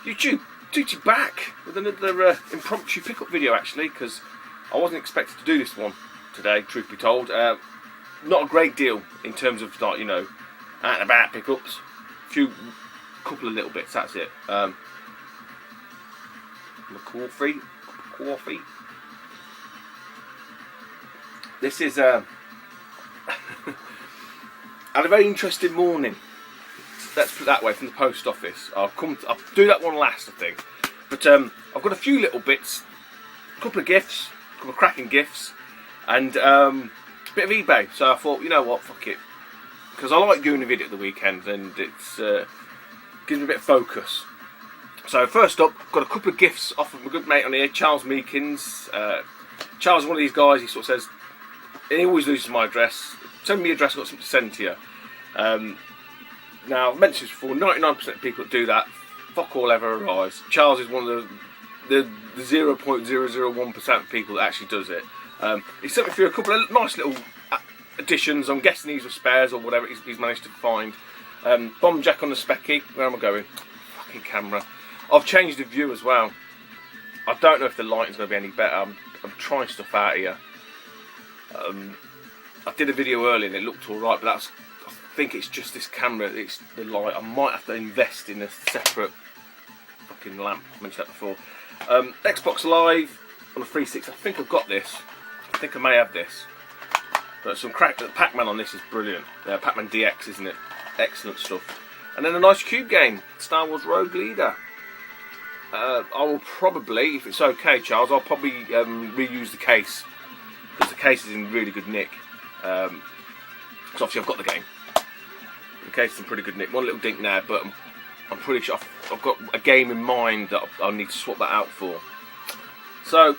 YouTube, duty back with another impromptu pickup video actually, because I wasn't expected to do this one today, truth be told. Not a great deal in terms of, like, you know, out and about pickups. Couple of little bits, that's it. Coffee. This is had a very interesting morning. Let's put it that way, from the post office. I'll do that one last, I think. But I've got a few little bits, a couple of gifts, a couple of cracking gifts, and a bit of eBay. So I thought, you know what, fuck it, because I like doing a video at the weekend, and it's gives me a bit of focus. So first up, I've got a couple of gifts off of my good mate on here, Charles Meekins. Charles is one of these guys. He sort of says, and he always loses my address. Send me your address, I've got something to send to you. Now, I've mentioned this before, 99% of people that do that, fuck all ever arrives. Charles is one of the 0.001% of people that actually does it. He sent me through a couple of nice little additions. I'm guessing these were spares or whatever he's managed to find. Bomb jack on the specky. Where am I going? Fucking camera. I've changed the view as well. I don't know if the lighting's going to be any better. I'm trying stuff out here. I did a video earlier and it looked alright, but I think it's just this camera, it's the light. I might have to invest in a separate fucking lamp. I mentioned that before. Xbox Live on a 360. I think I've got this. I think I may have this. But some crack. The Pac-Man on this is brilliant. Pac-Man DX, isn't it? Excellent stuff. And then a nice cube game, Star Wars Rogue Leader. I will probably, if it's okay, Charles, I'll probably reuse the case, because the case is in really good nick. Because obviously I've got the game. The case is in pretty good nick. One little dink now, but I'm pretty sure I've got a game in mind that I'll need to swap that out for. So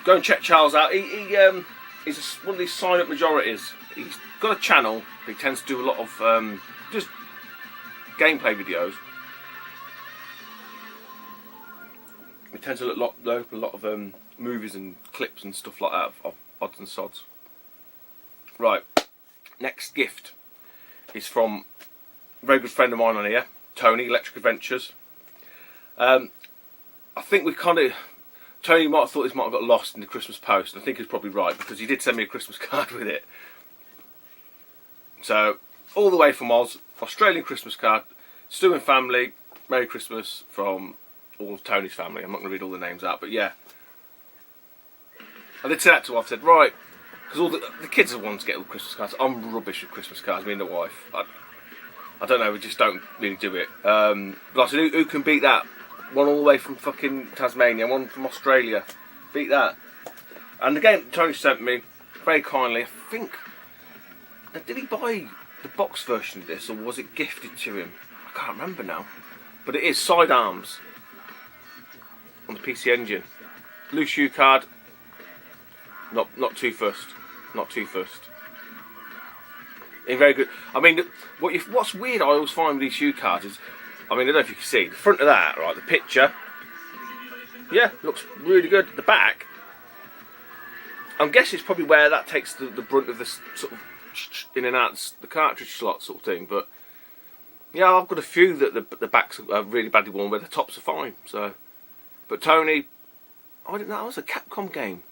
go and check Charles out. He's one of these sign-up majorities. He's got a channel. He tends to do a lot of just gameplay videos. He tends to look a lot of movies and clips and stuff like that of odds and sods. Right, next gift is from a very good friend of mine on here, Tony, Electric Adventures. I think Tony might have thought this might have got lost in the Christmas post, and I think he's probably right, because he did send me a Christmas card with it. So, all the way from Oz, Australian Christmas card, Stu and family, Merry Christmas from all of Tony's family. I'm not going to read all the names out, but yeah. I did say that to her. I said, right, because all the kids are the ones to get all the Christmas cards. I'm rubbish with Christmas cards, me and the wife. I don't know, we just don't really do it. But I said, who can beat that? One all the way from fucking Tasmania, one from Australia. Beat that. And the game Tony sent me, very kindly, I think, did he buy the box version of this, or was it gifted to him? I can't remember now. But it is sidearms on the PC Engine. Loose U card. Not too fussed. Not too fussed. Very good. I mean, what's weird I always find with these U cards is, I mean, I don't know if you can see the front of that, right? The picture, yeah, looks really good. The back, I'm guessing it's probably where that takes the brunt of this sort of in and out the cartridge slot sort of thing. But yeah, I've got a few that the backs are really badly worn, where the tops are fine. So, but Tony, I didn't know that was a Capcom game.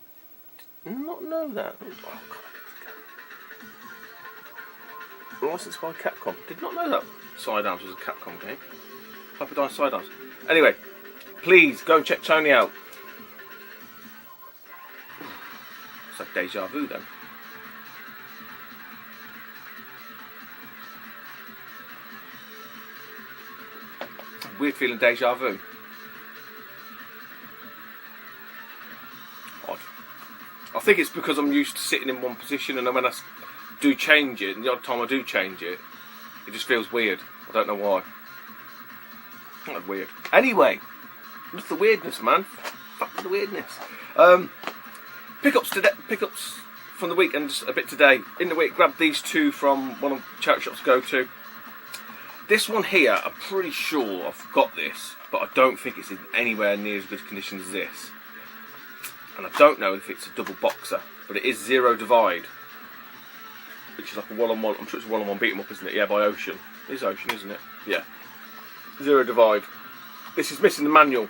Did not know that. Oh, God. Licensed by Capcom. Did not know that Sidearms was a Capcom game. Hyperdine Sidearms. Anyway, please go and check Tony out. It's like deja vu then. Weird feeling deja vu. Odd. I think it's because I'm used to sitting in one position, and then when I do change it, and the odd time I do change it, it just feels weird. I don't know why. Not weird. Anyway, what's the weirdness, man? Fuck the weirdness. Pickups from the week and just a bit today. In the week, grabbed these two from one of the charity shops to go to. This one here, I'm pretty sure I've got this, but I don't think it's in anywhere near as good condition as this. And I don't know if it's a double boxer, but it is Zero Divide, which is like a one-on-one. I'm sure it's a one-on-one beat 'em up, isn't it? Yeah, by Ocean. It is Ocean, isn't it? Yeah. Zero Divide. this is missing the manual.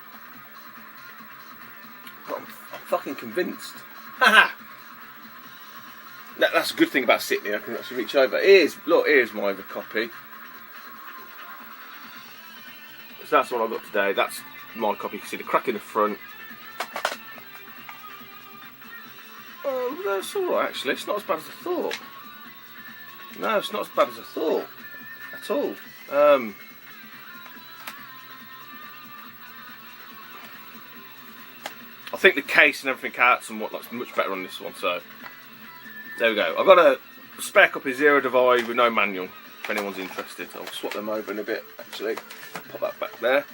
But I'm fucking convinced. Haha! That's a good thing about Sydney, I can actually reach over. Here's my other copy. So that's what I got today. That's my copy. You can see the crack in the front. Oh, that's alright actually. It's not as bad as I thought. No, it's not as bad as I thought. At all. I think the case and everything out and whatnot's much better on this one, so there we go. I've got a spare copy of Zero Divide with no manual, if anyone's interested. I'll swap them over in a bit, actually. Pop that back there.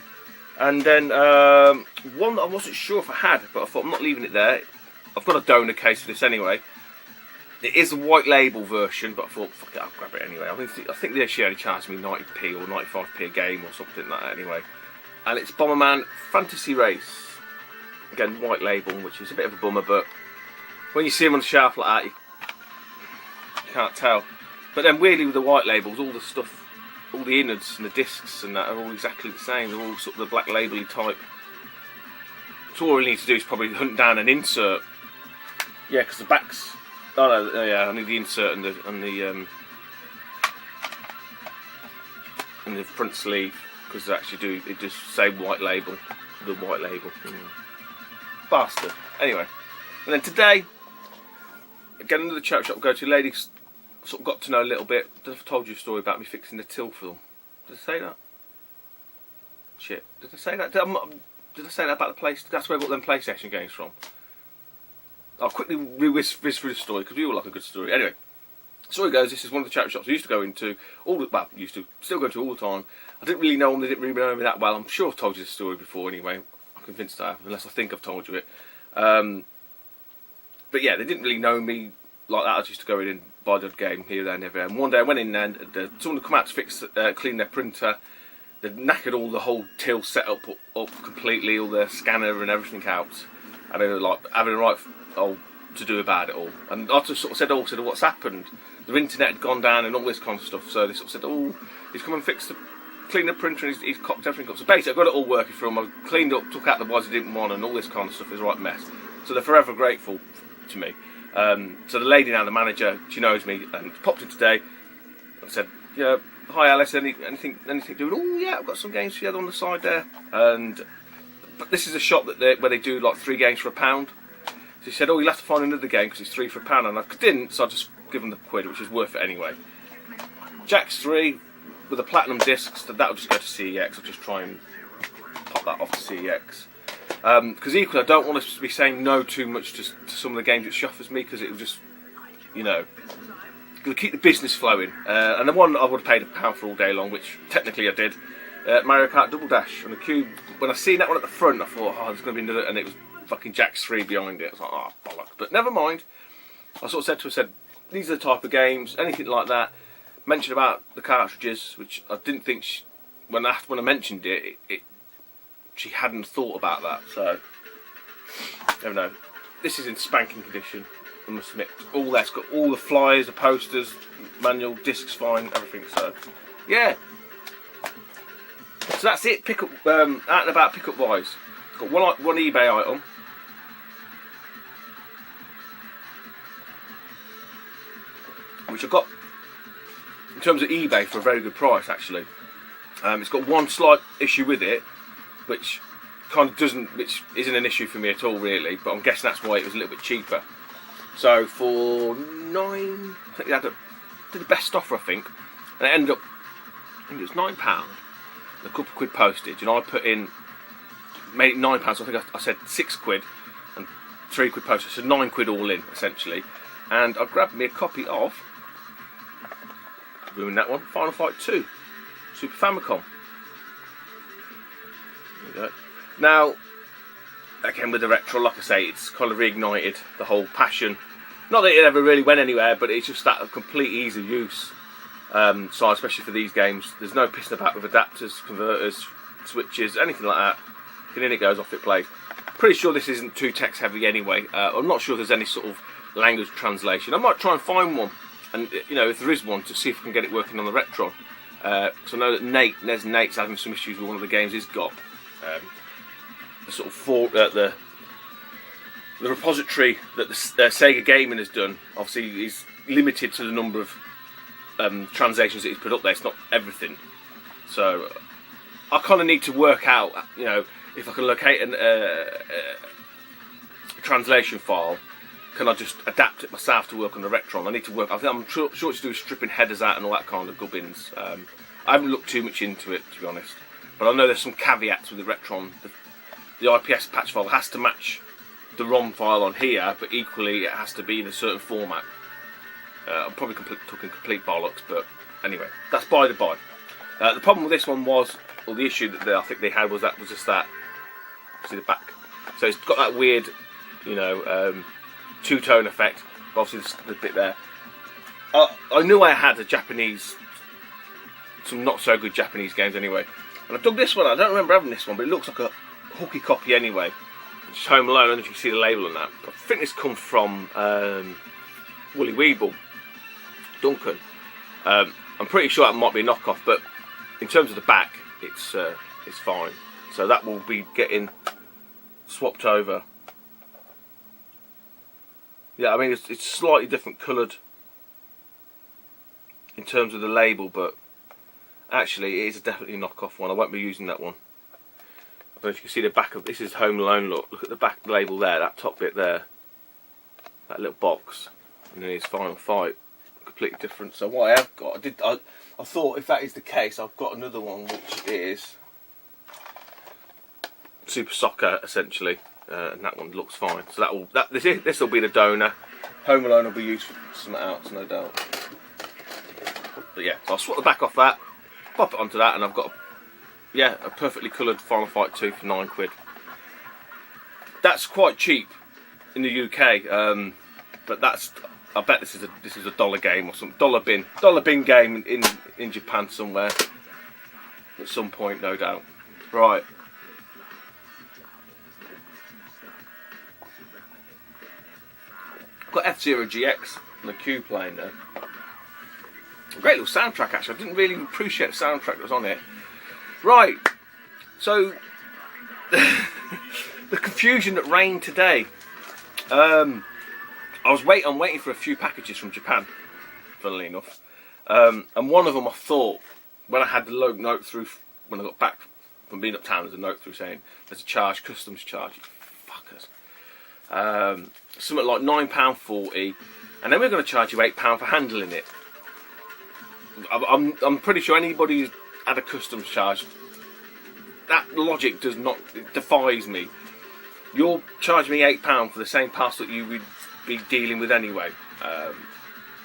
And then one that I wasn't sure if I had, but I thought I'm not leaving it there. I've got a donor case for this anyway. It is a white label version, but I thought, fuck it, I'll grab it anyway. I think they actually only charged me 90p or 95p a game or something like that anyway. And it's Bomberman Fantasy Race. Again, white label, which is a bit of a bummer, but when you see them on the shelf like that, you can't tell. But then weirdly with the white labels, all the stuff, all the innards and the discs and that are all exactly the same. They're all sort of the black label-y type. So all we need to do is probably hunt down an insert. Yeah, because the backs. Oh no, yeah, I need the insert and the front sleeve, because it does say white label, the white label. Bastard. Anyway, and then today, again another charity shop I go to. Ladies sort of got to know a little bit. I've told you a story about me fixing the till film. Did I say that? Shit. Did I say that? Did I say that about the place? That's where I got them PlayStation games from. I'll quickly whiz through the story because we all like a good story. Anyway, story goes, this is one of the charity shops I used to go into still go to all the time. I didn't really know them, they didn't really know me that well. I'm sure I've told you this story before anyway. I'm convinced I have, unless I think I've told you it. But yeah, they didn't really know me like that. I just used to go in and buy the game here, there and everywhere. And one day I went in there and someone had come out to fix, clean their printer. They'd knackered all the whole till setup up completely, all the scanner and everything out. And they were like having a right to do about it all. And I just sort of said, what's happened? The internet had gone down and all this kind of stuff. So they sort of said, he's come and cleaned the printer and he's cocked everything up. So basically I got it all working for him. I cleaned up, took out the ones he didn't want and all this kind of stuff. It was a right mess. So they're forever grateful to me. So the lady now, the manager, she knows me and popped in today and said, yeah, hi Alice, anything doing? Oh yeah, I've got some games for you on the side there. But this is a shop where they do like 3 games for £1. So he said, you'll have to find another game because it's 3 for £1, and I didn't, so I just give them the quid, which is worth it anyway. Jack's 3 with the platinum discs, that'll just go to CEX. I'll just try and pop that off to CEX. Because equally, I don't want to be saying no too much to some of the games it shuffers me, because it will just, it'll keep the business flowing. And the one I would have paid £1 for all day long, which technically I did, Mario Kart Double Dash on the Cube. When I seen that one at the front, I thought, there's going to be another, and it was fucking Jack's 3 behind it. I was like, bollocks. But never mind. I sort of said to her, these are the type of games, anything like that. Mentioned about the cartridges, which I didn't think when I mentioned it, she hadn't thought about that. So, I don't know. This is in spanking condition, I must admit. All that's got all the flyers, the posters, manual, discs fine, everything. So, yeah. So that's it. Pick up out and about pickup wise. Got one eBay item. Which I got in terms of eBay for a very good price actually. It's got one slight issue with it, which isn't an issue for me at all really, but I'm guessing that's why it was a little bit cheaper. So for I think they did the best offer I think, and it ended up, I think it was £9, and a couple of quid postage, and I made it £9, so I think I said £6 and £3 postage, so £9 all in essentially. And I grabbed me a copy of, ruined that one, Final Fight 2, Super Famicom. There we go. Now, again with the retro, like I say, it's kind of reignited the whole passion. Not that it ever really went anywhere, but it's just that of complete ease of use. So especially for these games, there's no pissing about with adapters, converters, switches, anything like that. In it goes, off it plays. Pretty sure this isn't too text heavy anyway. I'm not sure if there's any sort of language translation. I might try and find one, and if there is one, to see if I can get it working on the Retron. So I know that Nate's having some issues with one of the games he's got. the sort of the repository that the Sega Gaming has done. Obviously, is limited to the number of translations that he's put up there. It's not everything. So I kind of need to work out, you know, if I can locate a translation file. Can I just adapt it myself to work on the Retron? I need to work. I'm sure it's to do with stripping headers out and all that kind of gubbins. I haven't looked too much into it, to be honest, but I know there's some caveats with the Retron. The IPS patch file has to match the ROM file on here, but equally it has to be in a certain format. I'm probably talking complete bollocks, but anyway, that's by the by. The problem with this one was, or the issue that I think they had was just that. See the back, so it's got that weird, you know, two-tone effect. Obviously, the bit there. I knew I had some not so good Japanese games anyway, and I dug this one. I don't remember having this one, but it looks like a hooky copy anyway. It's Home Alone. I don't know if you can see the label on that. I think this comes from Woolly Weeble, Duncan. I'm pretty sure that might be a knockoff, but in terms of the back, it's fine. So that will be getting swapped over. Yeah, I mean it's slightly different coloured in terms of the label, but actually it is definitely a knockoff one. I won't be using that one. I don't know if you can see the back of this is Home Alone. Look at the back label there, that top bit there, that little box, and then his Final Fight, completely different. So what I have got, I thought if that is the case, I've got another one which is Super Soccer essentially. And that one looks fine. So this will be the donor. Home Alone will be used for something else, no doubt. But yeah, so I'll swap the back off that, pop it onto that, and I've got a perfectly coloured Final Fight 2 for £9. That's quite cheap in the UK, but I bet this is a dollar game or some dollar bin game in Japan somewhere at some point, no doubt. Right. Got F-Zero GX and the Q playing there. Great little soundtrack actually. I didn't really appreciate the soundtrack that was on it. Right, so the confusion that reigned today. I'm waiting for a few packages from Japan, funnily enough. And one of them I thought, when I had the note through, when I got back from being uptown, there's a note through saying there's a charge, customs charge. Fuckers. Something like £9.40, and then we're going to charge you £8 for handling it. I'm pretty sure anybody who's had a customs charge, that logic it defies me. You're charging me £8 for the same parcel that you would be dealing with anyway, and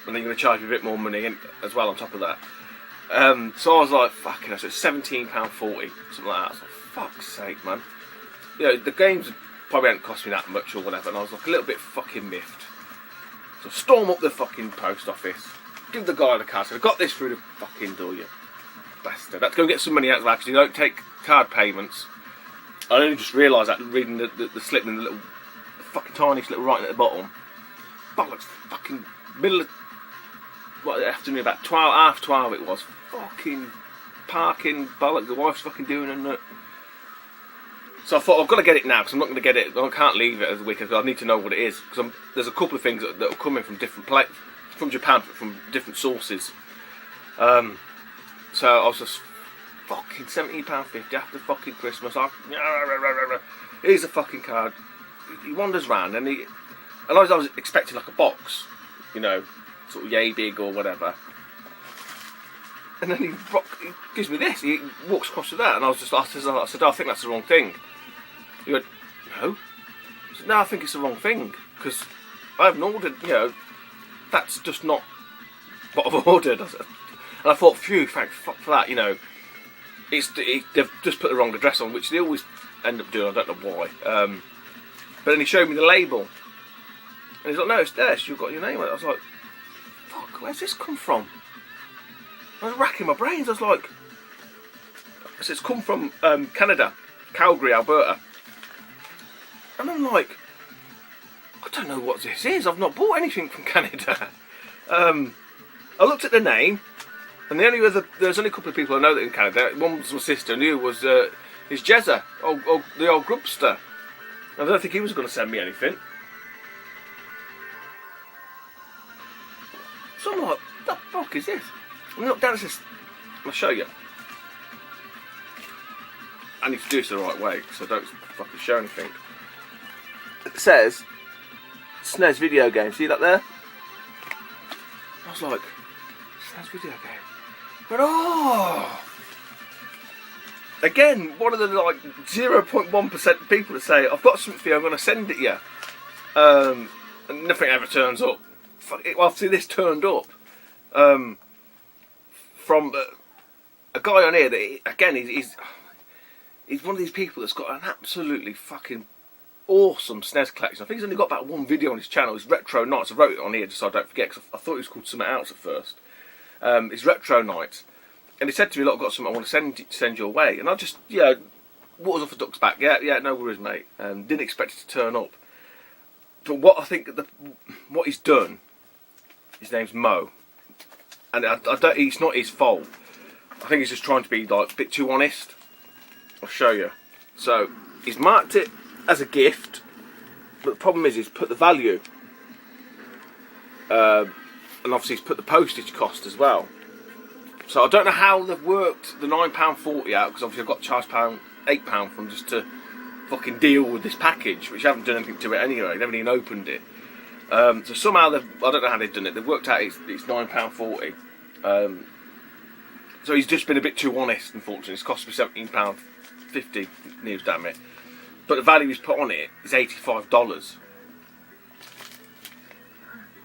then you're going to charge me a bit more money as well on top of that. So I was like, fucking hell, so it's £17.40, something like that. So fuck's sake, man. You know, the games probably hadn't cost me that much or whatever, and I was like a little bit fucking miffed. So storm up the fucking post office, give the guy the card, so I got this through the fucking door, you bastard. Let's go and get some money out of that, because you don't take card payments. I only just realised that reading the slip in the little fucking tiny little writing at the bottom. Bollocks, fucking middle of the afternoon, about 12, half 12 it was. Fucking parking bollocks, the wife's fucking doing it. So I thought I've got to get it now, because I'm not going to get it. I can't leave it as a week. I need to know what it is, because there's a couple of things that are coming from from Japan, from different sources. So I was just fucking £17.50 after fucking Christmas. Here's a fucking card. He wanders round and I was expecting like a box, you know, sort of yay big or whatever. And then he gives me this. He walks across to that, and I said, I think that's the wrong thing. He went, no. I said, no, I think it's the wrong thing, because I haven't ordered, you know, that's just not what I've ordered. And I thought, phew, thank fuck for that, you know. They've just put the wrong address on, which they always end up doing, I don't know why. But then he showed me the label, and he's like, no, it's there, you've got your name on it. I was like, fuck, where's this come from? I was racking my brains. I was like, it's come from Canada, Calgary, Alberta. And I'm like, I don't know what this is. I've not bought anything from Canada. I looked at the name, and there's only a couple of people I know that in Canada. One was my sister, and the other was is Jezza, the old grubster. I don't think he was going to send me anything. So I'm like, what the fuck is this? I'm not down, I'll show you. I need to do this the right way because I don't fucking show anything. It says SNES video game. See that there? I was like, SNES video game. But oh! Again, one of the like 0.1% people that say, I've got something for you, I'm going to send it you. And nothing ever turns up. Well, see, this turned up from a guy on here that, again, he's one of these people that's got an absolutely fucking awesome SNES collection. I think he's only got about one video on his channel. It's Retro Nights. I wrote it on here just so I don't forget, because I thought it was called something else at first. It's Retro Nights. And he said to me, look, I've got something I want to send your way. And I just, water's off a duck's back. Yeah, no worries, mate. Didn't expect it to turn up. But what I think, what he's done, his name's Mo. And it's not his fault. I think he's just trying to be like a bit too honest. I'll show you. So, he's marked it as a gift. But the problem is he's put the value. And obviously he's put the postage cost as well. So I don't know how they've worked the £9.40 out, because obviously I've got charged £8 from just to fucking deal with this package, which I haven't done anything to it anyway. They haven't even opened it. So somehow I don't know how they've done it. They've worked out it's £9.40. So he's just been a bit too honest, unfortunately. It's cost me £17.50, news damn it. But the value he's put on it is $85.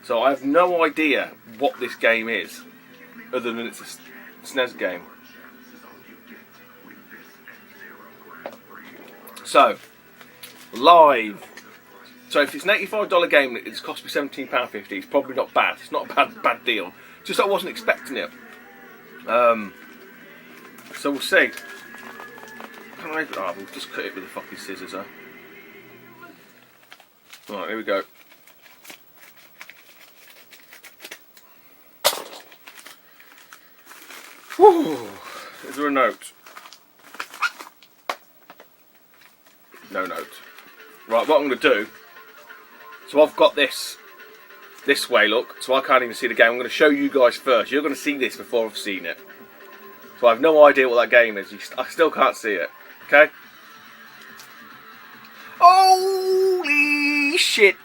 So I have no idea what this game is, other than it's a SNES game. So, live. So if it's an $85 game that it's cost me £17.50, it's probably not bad. It's not a bad deal. Just I wasn't expecting it. So we'll see. We'll just cut it with the fucking scissors, huh? Right, here we go. Whew. Is there a note? No note. Right, what I'm going to do, so I've got this way, look, so I can't even see the game. I'm going to show you guys first. You're going to see this before I've seen it. So I have no idea what that game is. I still can't see it. Okay? Holy shit!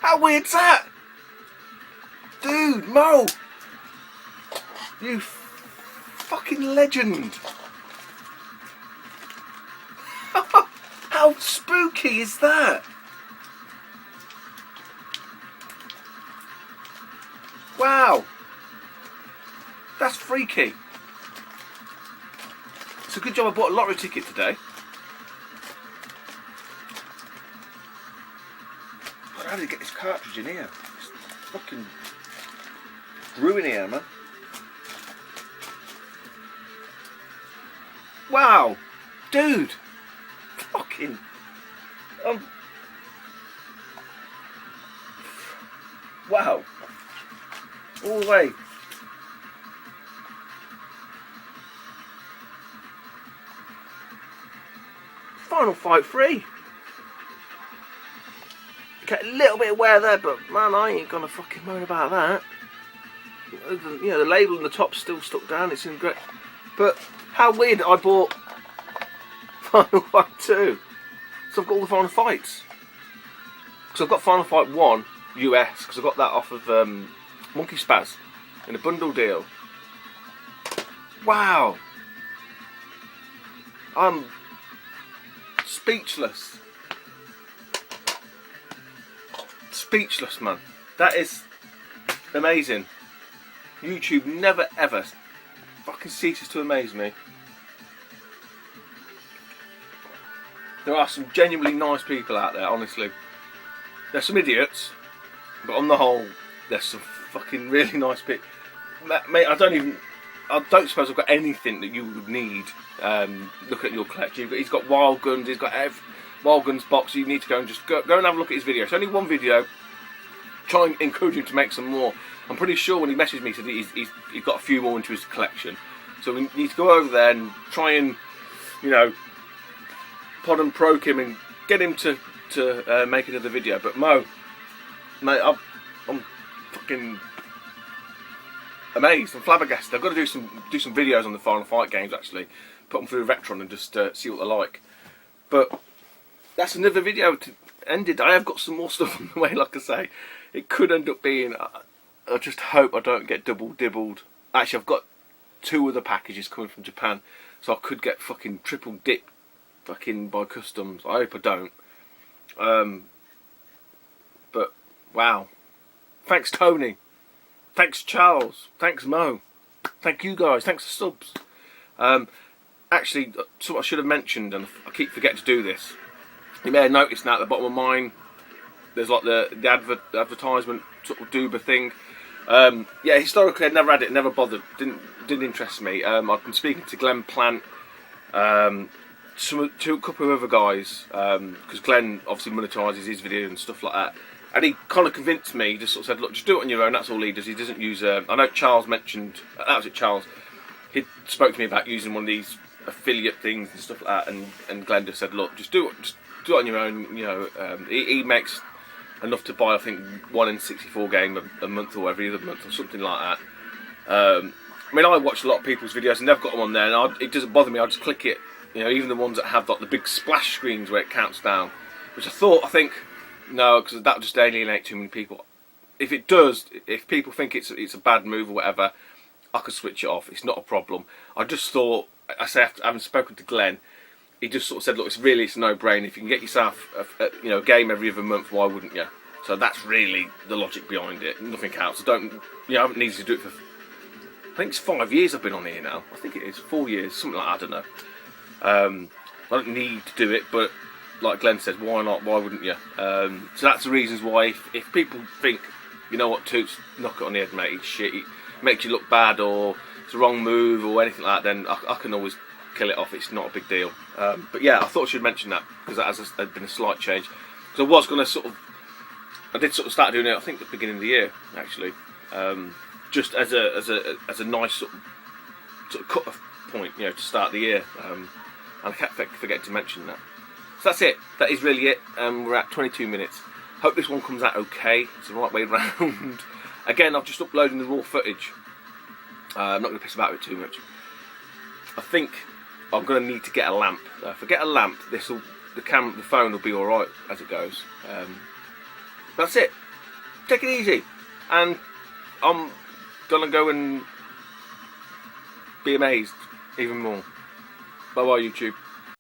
How weird's that? Dude, Mo! You fucking legend! How spooky is that? Wow! That's freaky. It's a good job I bought a lottery ticket today. How did he get this cartridge in here? It's fucking ruin here, man. Wow, dude, fucking, wow, all the way. Final Fight 3. Okay, a little bit of wear there, but man, I ain't gonna fucking moan about that. You know, the label on the top's still stuck down, it's in great. But how weird I bought Final Fight 2. So I've got all the Final Fights. Because I've got Final Fight 1 US, because I got that off of Monkey Spaz in a bundle deal. Wow. I'm speechless. Speechless, man. That is amazing. YouTube never ever fucking ceases to amaze me. There are some genuinely nice people out there, honestly. There's some idiots, but on the whole, there's some fucking really nice people. Mate, I don't suppose I've got anything that you would need. Look at your collection. He's got Wild Guns. He's got Wild Guns box. You need to go and just go and have a look at his video. It's only one video. try and encourage him to make some more. I'm pretty sure when he messaged me, he said he's got a few more into his collection. So we need to go over there and try and, you know, pod and proke him and get him to make another video. But Mo, mate, I'm fucking amazed. I'm flabbergasted. I've got to do some videos on the Final Fight games actually. Put them through Vectron and just see what they're like. But that's another video to end it. I have got some more stuff on the way, like I say. It could end up being. I just hope I don't get double dibbled. Actually, I've got 2 other packages coming from Japan, so I could get fucking triple dipped fucking by customs. I hope I don't. But wow, thanks Tony, thanks Charles, thanks Mo, thank you guys, thanks for subs. Actually, something I should have mentioned, and I keep forgetting to do this. You may have noticed now at the bottom of mine, there's like the advertisement sort of doober thing. Yeah, historically I'd never had it, never bothered, didn't interest me. I've been speaking to Glenn Plant, a couple of other guys, because Glenn obviously monetises his videos and stuff like that, and he kind of convinced me. He just sort of said, look, just do it on your own, that's all he does. He doesn't use, I know Charles mentioned, that was it, Charles, he spoke to me about using one of these affiliate things and stuff like that, and Glenn just said, look, just do it on your own, you know. He makes enough to buy, I think, 1 N64 game a month or every other month or something like that. I mean, I watch a lot of people's videos and they've got them on there, and it doesn't bother me. I just click it, you know, even the ones that have like the big splash screens where it counts down, which I think, no, because that would just alienate too many people. If it does, if people think it's a bad move or whatever, I could switch it off. It's not a problem. I just thought, I haven't spoken to Glenn. He just sort of said, look, it's a no-brainer. If you can get yourself a game every other month, why wouldn't you? So that's really the logic behind it. Nothing else. I haven't needed to do it for, I think it's 5 years I've been on here now. I think it is 4 years, something like that. I don't know. I don't need to do it, but like Glenn says, why not? Why wouldn't you? So that's the reasons why. If people think, you know what, Toots, knock it on the head, mate. It's shit. It makes you look bad, or it's the wrong move, or anything like that, then I can always kill it off. It's not a big deal. But yeah, I thought I should mention that because that has been a slight change. So I was going to I did sort of start doing it, I think, at the beginning of the year actually, just as a nice sort of cut-off point, you know, to start the year. And I can't forget to mention that. So that's it. That is really it. We're at 22 minutes. Hope this one comes out okay. It's the right way round. Again, I'm just uploading the raw footage. I'm not going to piss about it too much. I think I'm going to need to get a lamp. If I get a lamp, the phone will be alright as it goes. That's it. Take it easy. And I'm going to go and be amazed even more. Bye bye, YouTube.